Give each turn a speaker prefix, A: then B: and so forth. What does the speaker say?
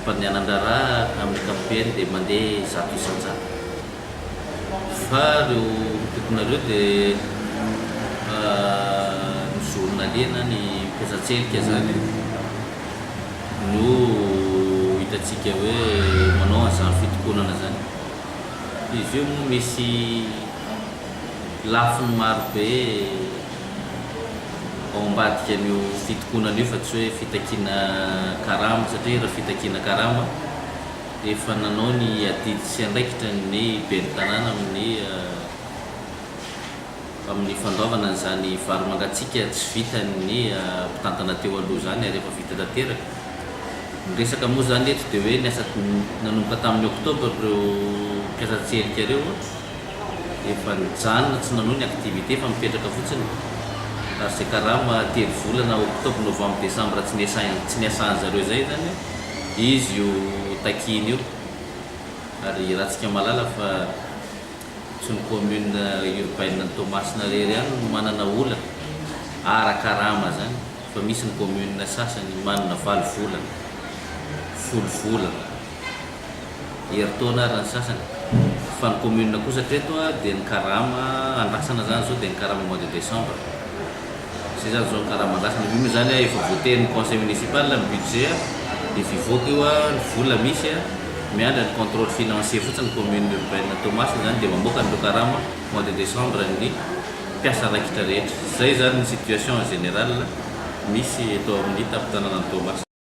A: fandehana-drara amin'ny ankapobeny dia mandeha zato isan-jato fa reo tokonareo dia ny journalie na ny mpiasa-tselika zany no hitantsika hoe manao an'izany fitokonana zany. Izy io moa misy lafiny maro be ao ambadika an'io fitokonana io fa tsy hoe fitakiana karama, satria raha fitakiana karama efa nanao ny adidy sy andraikitra ny ben'ny tanàna amin'ny fandaovana an'izany vary mangatsiaka tsy vitany mpitantana teo aloha zany ary efa vita tanteraka. Ny resaka moa zany eto dia hoe niasa nanomboka tamin'ny oktobra reo mpiasa-tselika reo efa nijanona tsy nanao ny activité fa mipetraka fotsiny ary zay karama telo volana oktobra, novambra, desambra tsy niasan'zareo zay zany izy io takiny io. Ary raha tsika malala fa tsy ny commune urbaine ny Toamasina rery ihany no manana olana ara-karama zany, fa misy ny commune sasany manana 8 volana, 10 volana herintaona ary ny sasany. Fa ny commune kosa treto dia ny karama andrasana zany zao dia ny karama mois de décembre. C'est zany zao ny karama andrasana io zany efa voatery ny conseil municipal ny budget dia fivoaka io ny vola misy miandry ny contrôle financier fotsiny commune urbaine Toamasina zany dia mamoaka ny karama mois de décembre ny mpiasa raikitra rehetra. Zay zany ny situation en général misy eto amin'ny tampon-tanàna Toamasina.